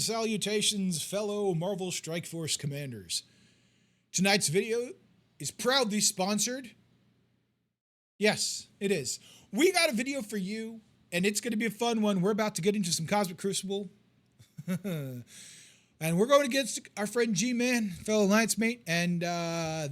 and salutations, fellow Marvel Strikeforce commanders. Tonight's video is proudly sponsored. Yes, it is. We got a video for you, and it's going to be a fun one. We're about to get into some Cosmic Crucible. And we're going against our friend G-Man, fellow alliance mate, and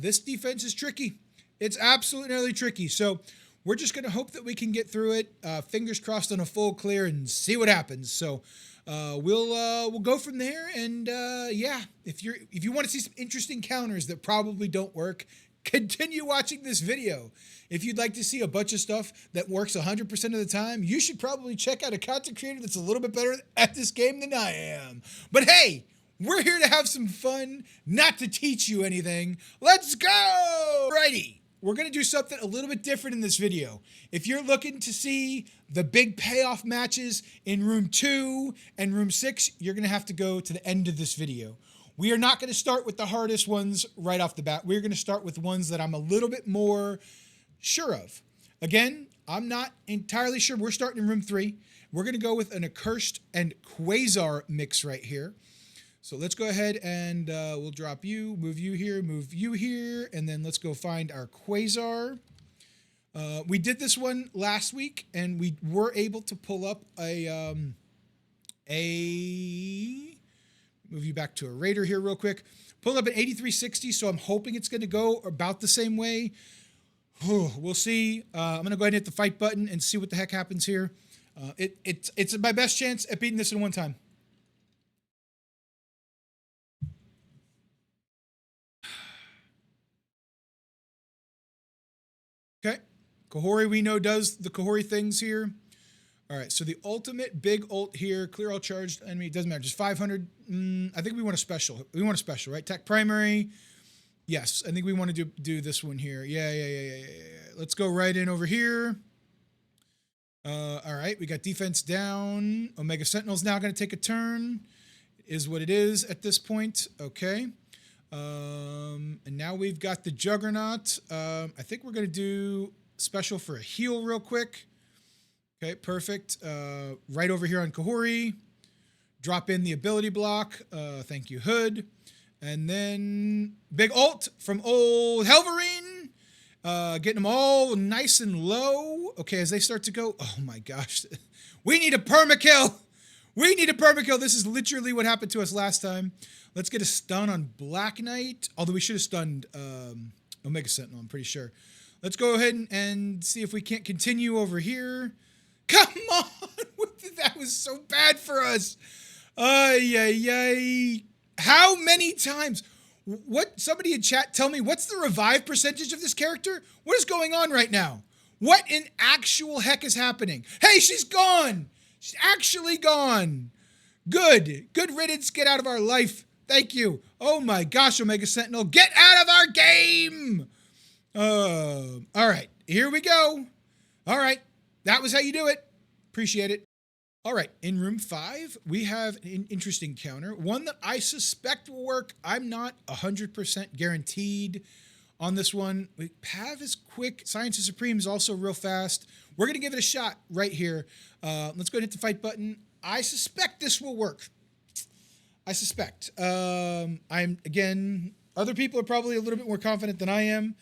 this defense is tricky. It's absolutely tricky. So we're just going to hope that we can get through it. Fingers crossed on a full clear and see what happens. So we'll go from there. And yeah, if you want to see some interesting counters that probably don't work, continue watching this video. If you'd like to see a bunch of stuff that works 100% of the time, you should probably check out a content creator that's a little bit better at this game than I am. But hey, we're here to have some fun, not to teach you anything. Let's go! Righty. We're going to do something a little bit different in this video. If you're looking to see the big payoff matches in room 2 and room 6, you're going to have to go to the end of this video. We are not going to start with the hardest ones right off the bat. We're going to start with ones that I'm a little bit more sure of. Again, I'm not entirely sure. We're starting in room 3. We're going to go with an Accursed and Quasar mix right here. So let's go ahead and we'll drop you, move you here, and then let's go find our Quasar. We did this one last week, and we were able to pull up move you back to a Raider here real quick. Pull up an 8360, so I'm hoping it's going to go about the same way. We'll see. I'm going to go ahead and hit the fight button and see what the heck happens here. It's my best chance at beating this in one time. Okay, Kahori we know does the Kahori things here. All right, so the ultimate big ult here, clear all charged enemy, it doesn't matter, just 500. I think we want a special. We want a special, right? Tech primary. Yes, I think we want to do this one here. Yeah. Let's go right in over here. All right, we got defense down. Omega Sentinel's now going to take a turn. It is what it is at this point. Okay. And now we've got the Juggernaut. I think we're going to do special for a heal real quick. Okay, perfect. Right over here on Kahori. Drop in the ability block. Thank you, Hood. And then big ult from old Helverine. Getting them all nice and low. Okay, as they start to go. Oh my gosh. We need a permakill. We need a permakill. This is literally what happened to us last time. Let's get a stun on Black Knight. Although we should have stunned Omega Sentinel, I'm pretty sure. Let's go ahead and see if we can't continue over here. Come on! That was so bad for us. Ay. How many times? What? Somebody in chat tell me, what's the revive percentage of this character? What is going on right now? What in actual heck is happening? Hey, she's gone! She's actually gone. Good riddance. Get out of our life. Thank you. Oh my gosh, Omega Sentinel, get out of our game. All right, here we go. All right, that was how you do it. Appreciate it. All right, in room 5, we have an interesting counter, one that I suspect will work. I'm not 100% guaranteed on this one. Pav is quick. Science is Supreme is also real fast. We're going to give it a shot right here. Let's go ahead and hit the fight button. I suspect this will work. I suspect. Again, other people are probably a little bit more confident than I am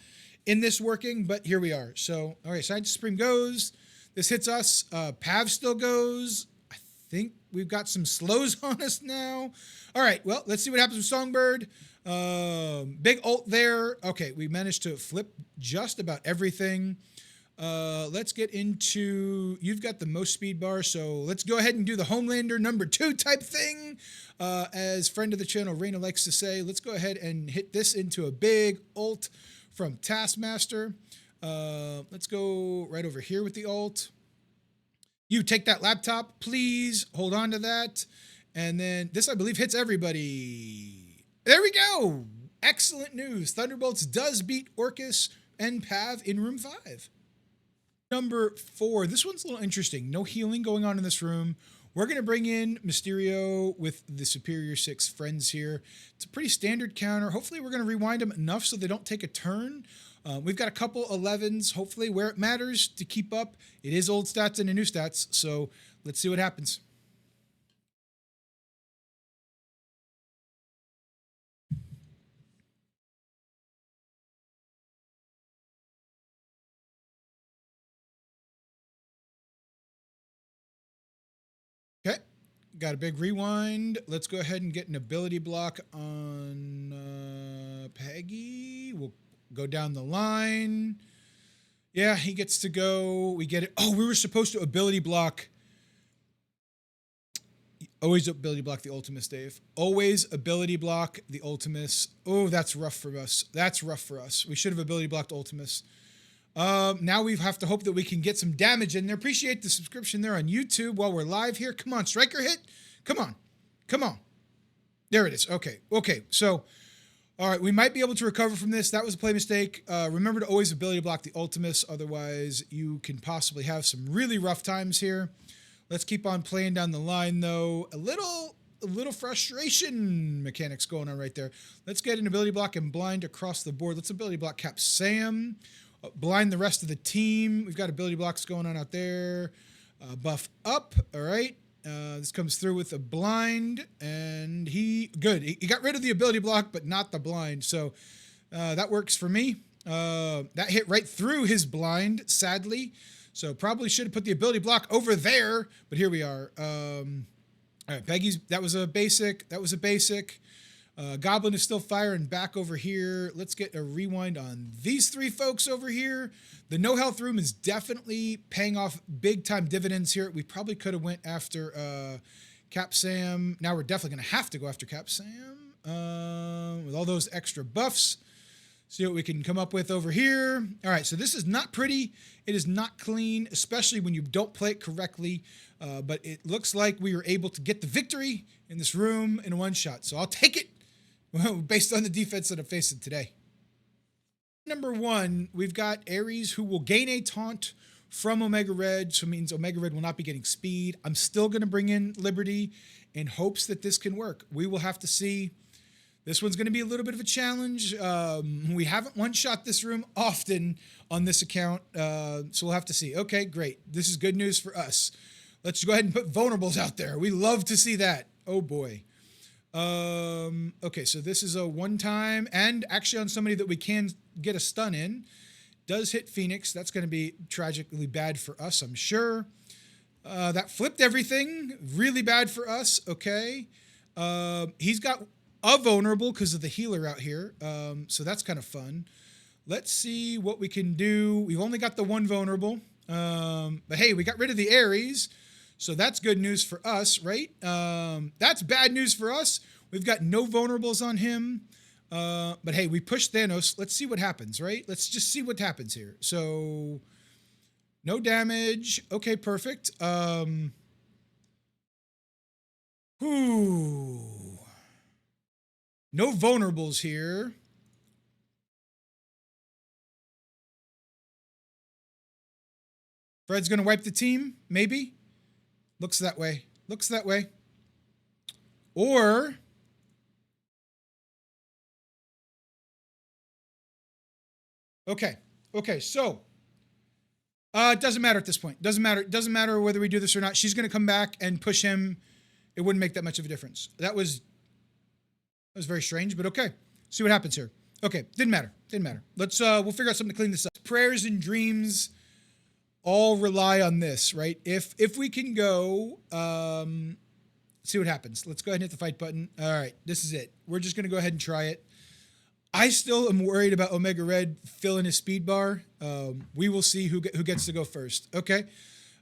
in this working, but here we are. So, all right, Science Supreme goes. This hits us. Pav still goes. I think we've got some slows on us now. All right, well, let's see what happens with Songbird. Big ult there. Okay, we managed to flip just about everything. Let's get into, you've got the most speed bar, so let's go ahead and do the Homelander number 2 type thing. As friend of the channel, Raina likes to say, let's go ahead and hit this into a big ult from Taskmaster. Let's go right over here with the ult. You take that laptop, please. Hold on to that. And then this, I believe, hits everybody. There we go. Excellent news. Thunderbolts does beat Orcus and Pav in room 5. Number 4. This one's a little interesting. No healing going on in this room. We're going to bring in Mysterio with the Superior 6 friends here. It's a pretty standard counter. Hopefully we're going to rewind them enough so they don't take a turn. We've got a couple 11s, hopefully where it matters to keep up. It is old stats and new stats, so let's see what happens. Got a big rewind. Let's go ahead and get an ability block on Peggy. We'll go down the line. Yeah, he gets to go. We get it. Oh, we were supposed to ability block. Always ability block the Ultimus, Dave. Always ability block the Ultimus. Oh, that's rough for us. That's rough for us. We should have ability blocked Ultimus. Now we have to hope that we can get some damage in there. Appreciate the subscription there on YouTube while we're live here. Come on, striker hit. Come on. Come on. There it is. Okay. Okay. So, all right, we might be able to recover from this. That was a play mistake. Remember to always ability block the Ultimus. Otherwise, you can possibly have some really rough times here. Let's keep on playing down the line, though. A little frustration mechanics going on right there. Let's get an ability block and blind across the board. Let's ability block Cap Sam. Blind the rest of the team. We've got ability blocks going on out there. Buff up. All right. This comes through with a blind, and he got rid of the ability block, but not the blind. So that works for me. That hit right through his blind, sadly. So probably should have put the ability block over there, but here we are. All right, Peggy's, that was a basic. Goblin is still firing back over here. Let's get a rewind on these three folks over here. The no health room is definitely paying off big time dividends here. We probably could have went after Cap Sam. Now we're definitely going to have to go after Cap Sam with all those extra buffs. See what we can come up with over here. All right, so this is not pretty. It is not clean, especially when you don't play it correctly. But it looks like we were able to get the victory in this room in a one shot. So I'll take it based on the defense that I'm facing today. Number one, we've got Ares, who will gain a taunt from Omega Red. So it means Omega Red will not be getting speed. I'm still going to bring in Liberty in hopes that this can work. We will have to see. This one's going to be a little bit of a challenge. We haven't one-shot this room often on this account, so we'll have to see. Okay, great. This is good news for us. Let's go ahead and put vulnerables out there. We love to see that. Oh, boy. Okay, so this is a one-time, and actually on somebody that we can get a stun in. Does hit Phoenix. That's going to be tragically bad for us, I'm sure. That flipped everything. Really bad for us. Okay. He's got a vulnerable because of the healer out here. So that's kind of fun. Let's see what we can do. We've only got the one vulnerable. But hey, we got rid of the Ares. So that's good news for us, right? That's bad news for us. We've got no vulnerables on him. But hey, we pushed Thanos. Let's see what happens, right? Let's just see what happens here. So no damage. Okay, perfect. No vulnerables here. Fred's going to wipe the team, maybe. Looks that way. Looks that way. Or okay. Okay, so it doesn't matter at this point. Doesn't matter. It doesn't matter whether we do this or not. She's going to come back and push him. It wouldn't make that much of a difference. That was very strange, but okay. See what happens here. Okay, didn't matter. Didn't matter. Let's we'll figure out something to clean this up. Prayers and dreams all rely on this, right? If we can go see what happens. Let's go ahead and hit the fight button. All right, this is it. We're just going to go ahead and try it. I still am worried about Omega Red filling his speed bar. We will see who gets to go first. Okay.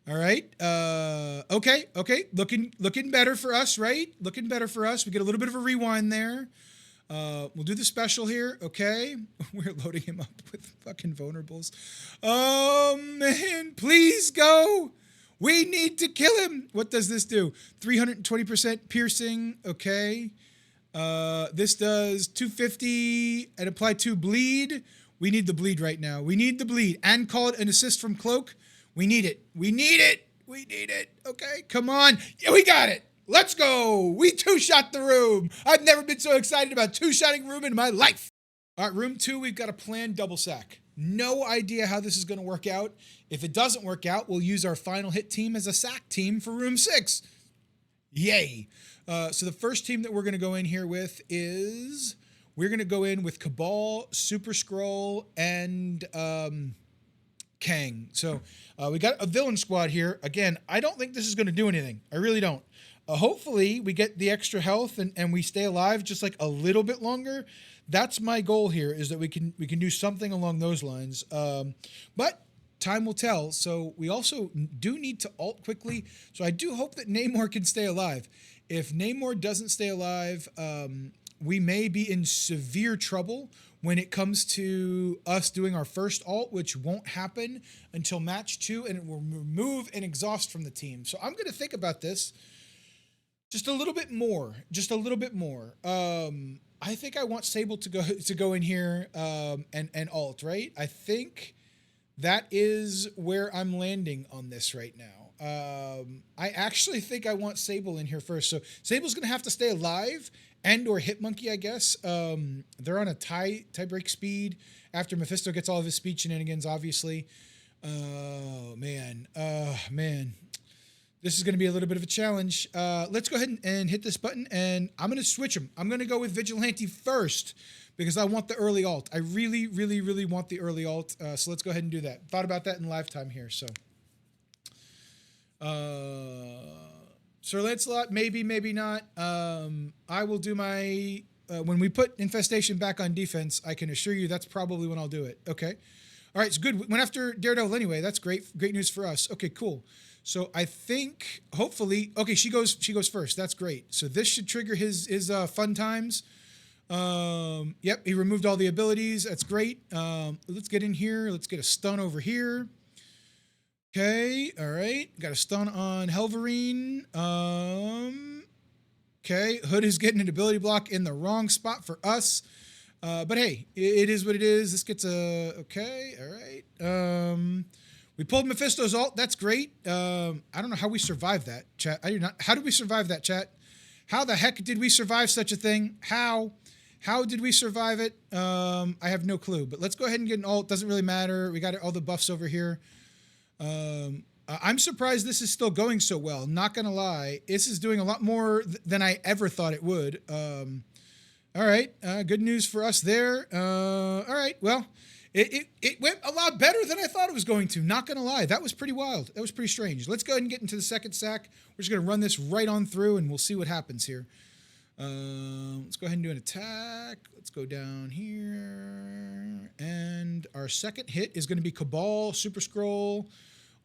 All right. Okay. Looking better for us, right? Looking better for us. We get a little bit of a rewind there. We'll do the special here. Okay. We're loading him up with fucking vulnerables. Oh, man. Please go. We need to kill him. What does this do? 320% piercing. Okay. This does 250 and apply 2 bleed. We need the bleed right now. We need the bleed. And call it an assist from Cloak. We need it. We need it. We need it. Okay, come on. Yeah, we got it. Let's go. We two-shot the room. I've never been so excited about two-shotting room in my life. All right, room 2, we've got a planned double sack. No idea how this is going to work out. If it doesn't work out, we'll use our final hit team as a sack team for room 6. Yay. So the first team that we're going to go in here with is, we're going to go in with Cabal, Super Skrull, and Kang. So we got a villain squad here. Again, I don't think this is going to do anything. I really don't. Hopefully we get the extra health and we stay alive just like a little bit longer. That's my goal here, is that we can do something along those lines. But time will tell. So we also do need to ult quickly. So I do hope that Namor can stay alive. If Namor doesn't stay alive, we may be in severe trouble when it comes to us doing our first ult, which won't happen until match 2, and it will remove an exhaust from the team. So I'm going to think about this just a little bit more. I think I want Sable to go in here and ult, right? I think that is where I'm landing on this right now. I actually think I want Sable in here first. So Sable's going to have to stay alive and or Hitmonkey, I guess. They're on a tie break speed after Mephisto gets all of his speed shenanigans, obviously. Oh, man. This is going to be a little bit of a challenge. Let's go ahead and hit this button, and I'm going to switch them. I'm going to go with Vigilante first because I want the early ult. I really, really, really want the early ult. So let's go ahead and do that. Thought about that in live time here. So, Sir Lancelot, maybe, maybe not. I will do my... when we put Infestation back on defense, I can assure you that's probably when I'll do it. Okay. All right, it's good. Went after Daredevil anyway. That's great. Great news for us. Okay, cool. So I think, hopefully... Okay, she goes first. That's great. So this should trigger his fun times. Yep, he removed all the abilities. That's great. Let's get in here. Let's get a stun over here. Okay, all right. Got a stun on Helverine. Okay, Hood is getting an ability block in the wrong spot for us. But hey, it is what it is. This gets a... Okay, all right. We pulled Mephisto's ult. That's great. I don't know how we survived that, chat. I do not... How did we survive that, chat? How the heck did we survive such a thing? How did we survive it? I have no clue. But let's go ahead and get an ult. Doesn't really matter. We got all the buffs over here. I'm surprised this is still going so well. Not gonna lie, this is doing a lot more than I ever thought it would. All right, good news for us there. All right, well, it went a lot better than I thought it was going to. Not gonna lie, that was pretty wild. That was pretty strange. Let's go ahead and get into the second sack. We're just gonna run this right on through, and we'll see what happens here. Let's go ahead and do an attack. Let's go down here, and our second hit is going to be Cabal, Super Scroll,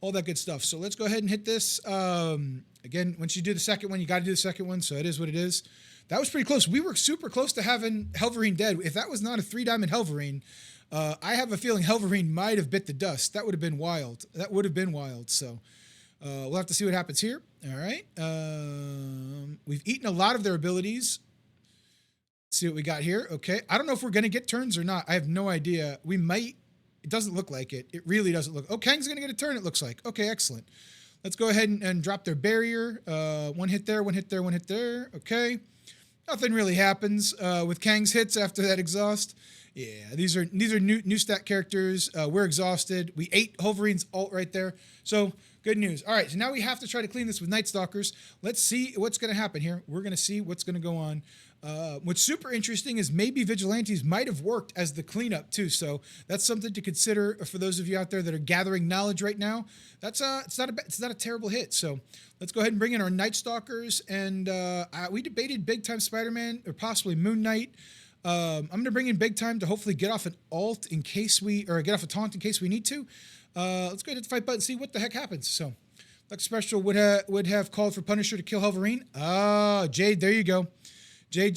all that good stuff. So let's go ahead and hit this. Again, once you do the second one, you got to do the second one. So it is what it is. That was pretty close. We were super close to having Helverine dead. If that was not a 3-diamond Helverine, I have a feeling Helverine might have bit the dust. That would have been wild. That would have been wild. So we'll have to see what happens here. All right. We've eaten a lot of their abilities. Let's see what we got here. Okay. I don't know if we're going to get turns or not. I have no idea. We might. It doesn't look like it. It really doesn't look. Oh, Kang's going to get a turn, it looks like. Okay, excellent. Let's go ahead and drop their barrier. One hit there, one hit there, one hit there. Okay. Nothing really happens with Kang's hits after that exhaust. Yeah, these are new stat characters. We're exhausted. We ate Wolverine's ult right there. So good news. All right, so now we have to try to clean this with Night Stalkers. Let's see what's going to happen here. We're going to see what's going to go on. What's super interesting is maybe Vigilantes might have worked as the cleanup too. So that's something to consider for those of you out there that are gathering knowledge right now. That's it's not a terrible hit. So let's go ahead and bring in our Night Stalkers. And we debated Big Time Spider-Man or possibly Moon Knight. I'm going to bring in Big Time to hopefully get off an ult in case get off a taunt in case we need to. Let's go ahead and fight button and see what the heck happens. So Lux Special would have called for Punisher to kill Wolverine. Jade, there you go. Jade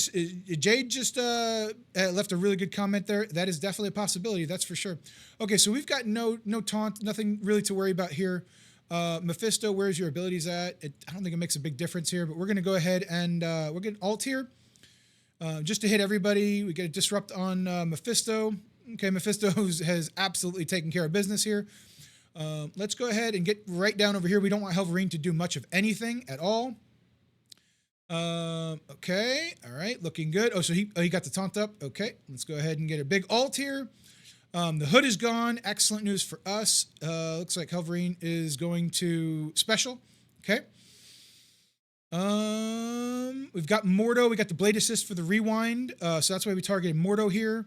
just left a really good comment there. That is definitely a possibility. That's for sure. Okay, so we've got no taunt, nothing really to worry about here. Mephisto, where's your abilities at? I don't think it makes a big difference here, but we're going to go ahead and we're going to ult here. Just to hit everybody. We get a disrupt on Mephisto. Okay, Mephisto has absolutely taken care of business here. Let's go ahead and get right down over here. We don't want Wolverine to do much of anything at all. Okay, all right, looking good. Oh, so he got the taunt up. Okay, let's go ahead and get a big ult here. The hood is gone. Excellent news for us. Looks like Wolverine is going to special. Okay. We've got Mordo. We got the blade assist for the rewind. So that's why we targeted Mordo here.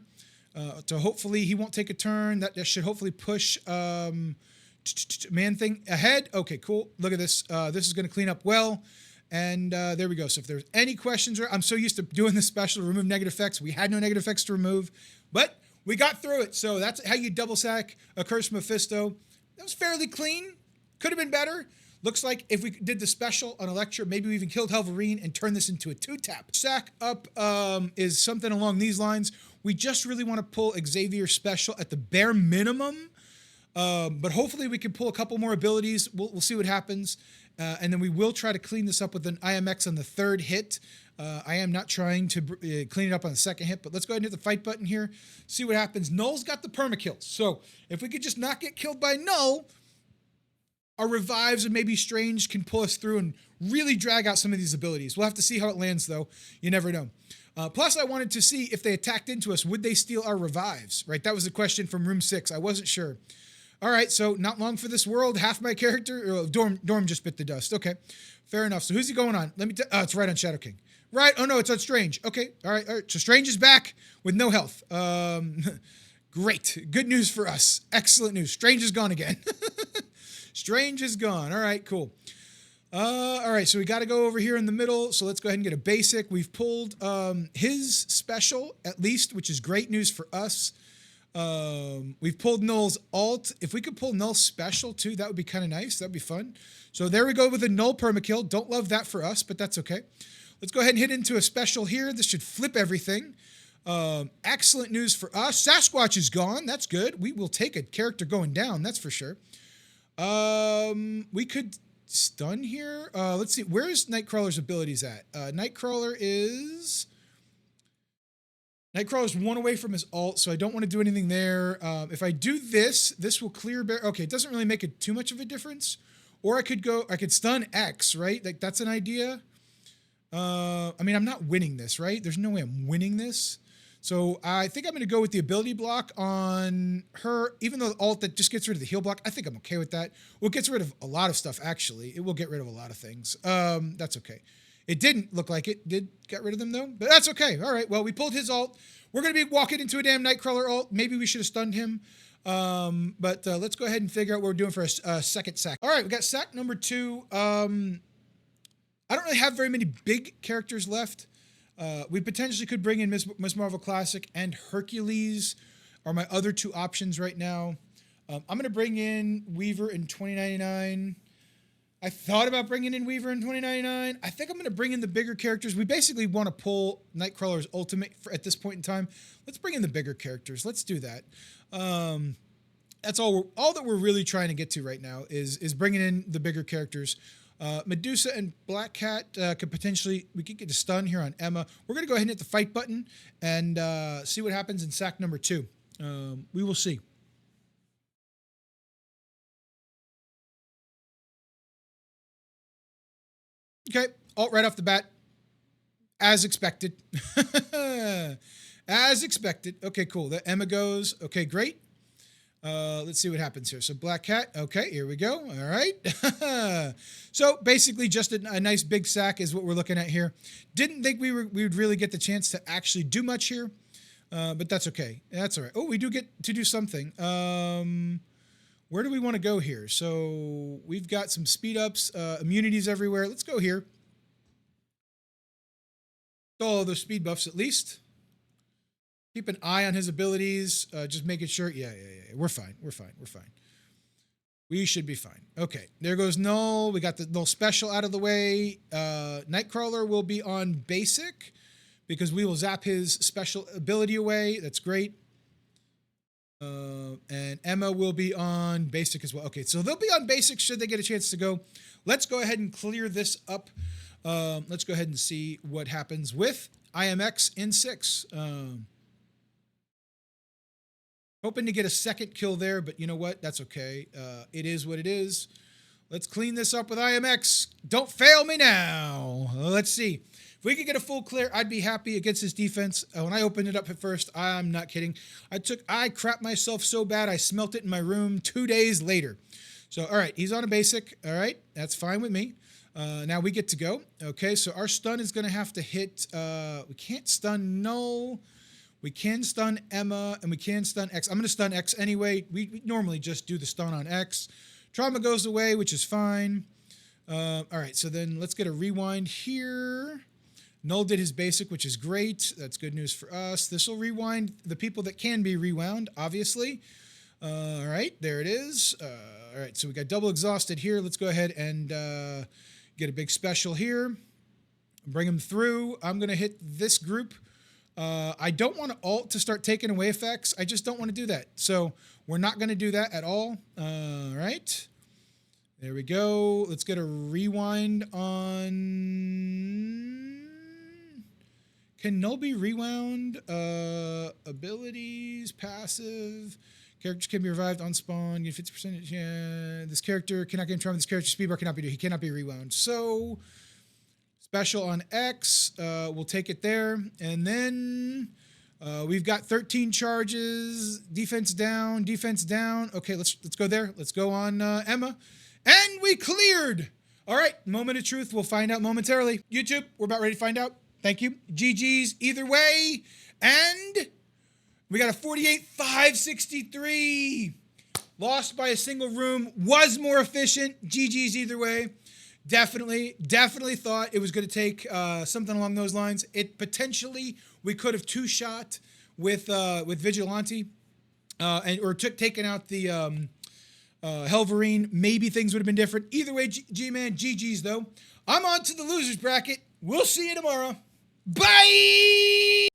To hopefully he won't take a turn. That should hopefully push Man Thing ahead. Okay, cool. Look at this. This is going to clean up well. And there we go. So if there's any questions, I'm so used to doing this special to remove negative effects. We had no negative effects to remove, but we got through it. So that's how you double sack a Curse Mephisto. That was fairly clean. Could have been better. Looks like if we did the special on Electra, maybe we even killed Helverine and turned this into a 2-tap. Sack up is something along these lines. We just really want to pull Xavier special at the bare minimum. But hopefully we can pull a couple more abilities. We'll see what happens. And then we will try to clean this up with an IMX on the 3rd hit. I am not trying to clean it up on the 2nd hit, but let's go ahead and hit the fight button here. See what happens. Null's got the permakills. So if we could just not get killed by Null, our revives and maybe Strange can pull us through and really drag out some of these abilities. We'll have to see how it lands, though. You never know. Plus, I wanted to see if they attacked into us, would they steal our revives? Right? That was a question from room 6. I wasn't sure. All right, so not long for this world. Half my character, Dorm just bit the dust. Okay, fair enough. So who's he going on? Let me. Oh, it's right on Shadow King. Right. Oh no, it's on Strange. Okay. All right. So Strange is back with no health. Great. Good news for us. Excellent news. Strange is gone again. Strange is gone. All right. Cool. All right. So we got to go over here in the middle. So let's go ahead and get a basic. We've pulled his special at least, which is great news for us. We've pulled Null's alt. If we could pull Null's special too, that would be kind of nice. That'd be fun. So there we go with a Null permakill. Don't love that for us, but that's okay. Let's go ahead and hit into a special here. This should flip everything. Excellent news for us. Sasquatch is gone. That's good. We will take a character going down. That's for sure. We could stun here. Let's see. Where's Nightcrawler's abilities at? Nightcrawler's 1 away from his alt, so I don't want to do anything there. If I do this, this will clear. Okay, it doesn't really make it too much of a difference. Or I could stun X, right? Like that's an idea. I mean, I'm not winning this, right? There's no way I'm winning this. So I think I'm going to go with the ability block on her, even though the alt that just gets rid of the heal block, I think I'm okay with that. Well, it gets rid of a lot of stuff, actually. It will get rid of a lot of things. That's okay. It didn't look like it did get rid of them, though, but that's okay. All right, well, we pulled his alt. We're going to be walking into a damn Nightcrawler alt. Maybe we should have stunned him. But let's go ahead and figure out what we're doing for a second sack. All right, we got sack number 2. I don't really have very many big characters left. We potentially could bring in Miss Marvel Classic and Hercules are my other 2 options right now. I'm going to bring in Weaver in 2099. I thought about bringing in Weaver in 2099. I think I'm going to bring in the bigger characters. We basically want to pull Nightcrawler's ultimate at this point in time. Let's bring in the bigger characters. Let's do that. That's all that we're really trying to get to right now is bringing in the bigger characters. Medusa and Black Cat we could get a stun here on Emma. We're going to go ahead and hit the fight button and see what happens in sack number 2. We will see. Okay, alt right off the bat. As expected. As expected. Okay, cool. The Emma goes. Okay, great. Let's see what happens here. So Black Cat. Okay, here we go. All right. So basically just a nice big sack is what we're looking at here. Didn't think we would really get the chance to actually do much here. But that's okay. That's all right. Oh, we do get to do something. Where do we want to go here? So we've got some speed ups, immunities everywhere. Let's go here. Oh, those speed buffs at least. Keep an eye on his abilities. Just making sure. Yeah. We're fine. We should be fine. Okay, there goes Null. We got the Null special out of the way. Nightcrawler will be on basic because we will zap his special ability away. That's great. And Emma will be on basic as well. Okay, so they'll be on basic should they get a chance to go. Let's go ahead and clear this up. Let's go ahead and see what happens with IMX in 6. Hoping to get a second kill there, but you know what? That's okay. It is what it is. Let's clean this up with IMX. Don't fail me now. Let's see. If we could get a full clear, I'd be happy against his defense. When I opened it up at first, I'm not kidding. I crapped myself so bad, I smelt it in my room 2 days later. So, all right, he's on a basic. All right, that's fine with me. Now we get to go. Okay, so our stun is going to have to hit. We can't stun Null. We can stun Emma, and we can stun X. I'm going to stun X anyway. We normally just do the stun on X. Trauma goes away, which is fine. All right, so then let's get a rewind here. Null did his basic, which is great. That's good news for us. This will rewind the people that can be rewound, obviously. All right, there it is. All right, so we got double exhausted here. Let's go ahead and get a big special here. Bring them through. I'm going to hit this group. I don't want to alt to start taking away effects. I just don't want to do that. So we're not going to do that at all. All right. There we go. Let's get a rewind on... Can null be rewound? Abilities, passive. Characters can be revived on spawn. Get 50%. Yeah. This character cannot get in trouble. This character's speed bar cannot be... He cannot be rewound. So... Special on X, we'll take it there. And then we've got 13 charges, defense down, defense down. Okay, let's go there. Let's go on Emma. And we cleared. All right, moment of truth. We'll find out momentarily. YouTube, we're about ready to find out. Thank you. GG's either way. And we got a 48,563. Lost by a single room. Was more efficient. GG's either way. Definitely thought it was going to take something along those lines. It potentially, we could have two-shot with Vigilante or taken out the Helverine. Maybe things would have been different. Either way, G-Man, GG's though. I'm on to the losers bracket. We'll see you tomorrow. Bye!